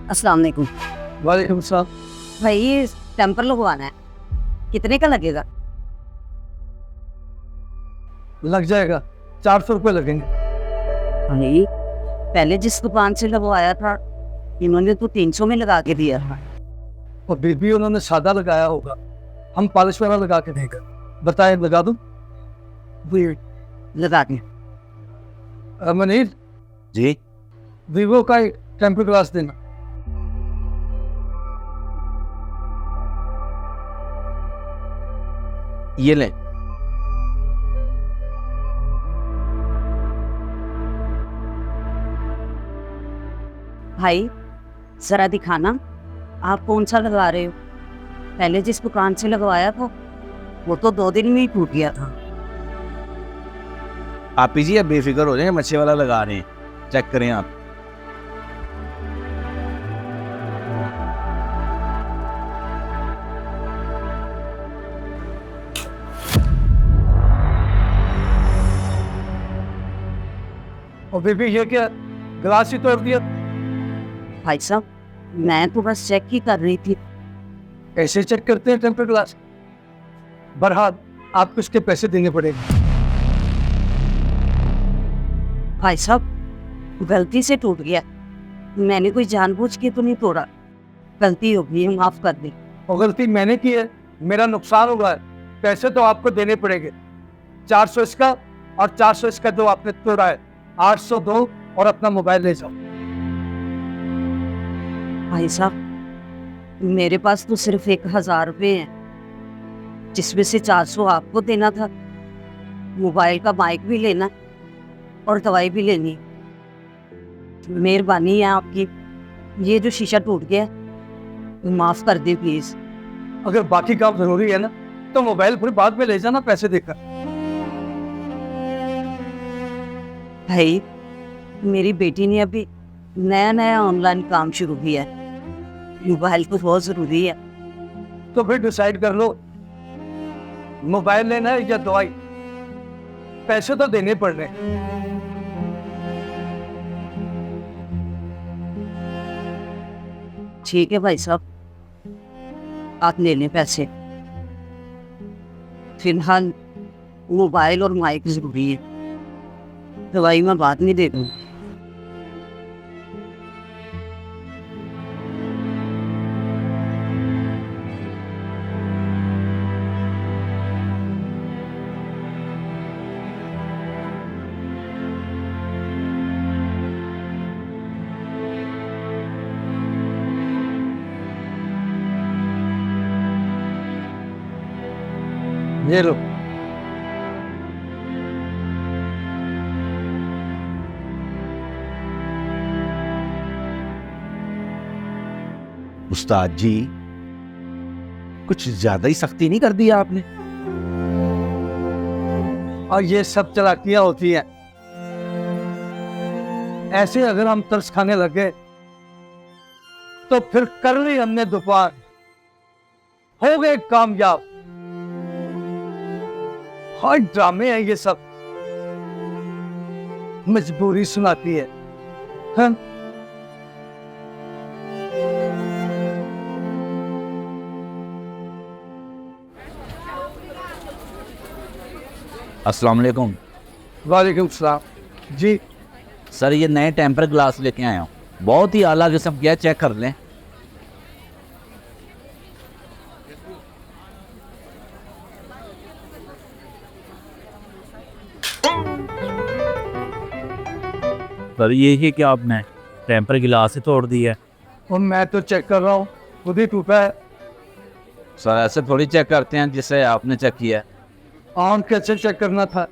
अस्सलाम वालेकुम। वालेकुम सलाम। भाई ये टेम्पर लगवाना है, कितने का लगेगा? लग जाएगा, 400 रुपये लगेंगे। भाई पहले जिस दुकान से लगवाया था इन्होंने तो 300 में लगा के दिया था। और फिर भी उन्होंने सादा लगाया होगा, हम पॉलिश वाला लगा के देंगे। बताए लगा दूं? लगा के। मनीर, जी वीवो का एक टेम्पर ग्लास देना। ये ले। भाई जरा दिखाना आप कौन सा लगा रहे हो। पहले जिस दुकान से लगवाया था वो तो 2 दिन में ही टूट गया था। आप जी आप बेफिक्र हो जाए, मच्छी वाला लगा रहे हैं, चेक करें आप। और फिर भी ये क्या, ग्लास ही तोड़ दिया। भाई साहब मैं तो बस चेक ही कर रही थी। ऐसे चेक करते हैं टेम्पर ग्लास? बहरहाल आपको इसके पैसे देने पड़ेंगे। भाई साहब गलती से टूट गया, मैंने कोई जानबूझ के तो नहीं तोड़ा, गलती हो गई है, माफ कर दी। और गलती मैंने की है, मेरा नुकसान हुआ है, पैसे तो आपको देने पड़ेंगे। 400 इसका और 400 इसका जो आपने तोड़ा है, 800 दो और अपना मोबाइल ले जाओ। भाई साहब मेरे पास तो सिर्फ 1000 रुपये हैं, जिसमें से 400 आपको देना था, मोबाइल का माइक भी लेना और दवाई भी लेनी। मेहरबानी है आपकी, ये जो शीशा टूट गया माफ कर दे प्लीज। अगर बाकी काम जरूरी है ना तो मोबाइल फिर बाद में ले जाना पैसे देकर। भाई मेरी बेटी ने अभी नया नया ऑनलाइन काम शुरू किया है, मोबाइल तो बहुत जरूरी है। तो फिर डिसाइड कर लो, मोबाइल लेना है या दवाई। पैसे तो देने पड़ रहे हैं। ठीक है भाई साहब आप ले लें पैसे, फिलहाल मोबाइल और माइक जरूरी है, दवाई मैं बाद में दे दूँ। ये लो। उस्ताद जी कुछ ज्यादा ही सख्ती नहीं कर दी आपने? और ये सब चालाकियां होती हैं। ऐसे अगर हम तरस खाने लगे तो फिर कर ली हमने दुकान, हो गए कामयाब। हर ड्रामे हैं ये सब, मजबूरी सुनाती है। हाँ? अस्सलाम वालेकुम। वालेकुम सलाम। जी सर ये नए टेम्पर ग्लास लेके आया हूँ, बहुत ही आला किस्म किया है, चेक कर लें। सर ये ही क्या आपने टेम्पर गिलास ही तोड़ दिया है। और मैं तो चेक कर रहा हूँ, खुद ही टूटा है। सर ऐसे थोड़ी चेक करते हैं जिससे आपने चेक किया है। ऑन कैसे चेक करना था,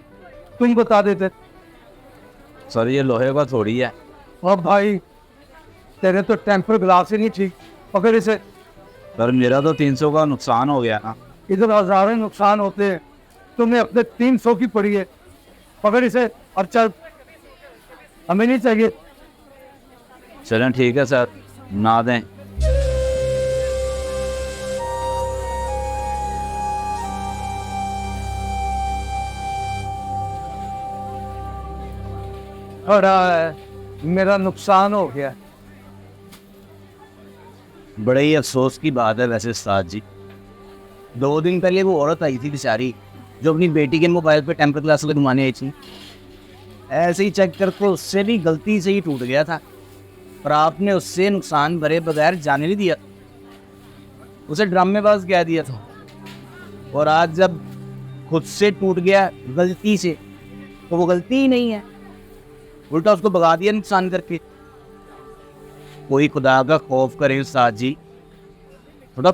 तुम बता देते। सर ये लोहे का थोड़ी है। और भाई तेरे तो टेम्पर ग्लास ही नहीं ठीक, अगर इसे। सर मेरा तो 300 का नुकसान हो गया ना। इधर हजारों नुकसान होते हैं, तुम्हें अपने 300 की पड़ी है, पकड़ इसे और चल, हमें नहीं चाहिए। चलें ठीक है सर, ना दें। और मेरा नुकसान हो गया। बड़े ही अफसोस की बात है वैसे उस्ताद जी। 2 दिन पहले वो औरत आई थी बेचारी, जो अपनी बेटी के मोबाइल पे टेम्पर ग्लास लगवाने आई थी। ऐसे ही चेक करके उससे भी गलती से ही टूट गया था, पर आपने उससे नुकसान भरे बगैर जाने नहीं दिया, उसे ड्रामेबाज कह दिया था। और आज जब खुद से टूट गया गलती से, तो वो गलती ही नहीं है, उल्टा उसको भगा दिया नुकसान करके। कोई खुदा का खौफ करे उस्ताद जी, थोड़ा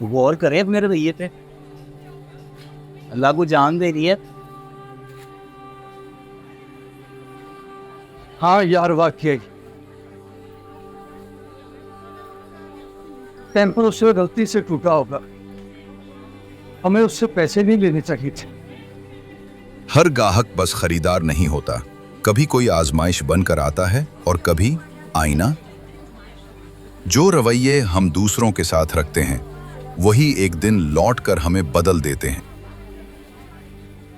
गौर करे अपने रवैये पे। अल्लाह को जान दे रही है। हाँ यार, वाकई टेम्पर उससे गलती से टूटा होगा, हमें उससे पैसे नहीं लेने चाहिए थे। हर गाहक बस खरीदार नहीं होता, कभी कोई आजमाइश बनकर आता है और कभी आईना। जो रवैये हम दूसरों के साथ रखते हैं वही एक दिन लौट कर हमें बदल देते हैं।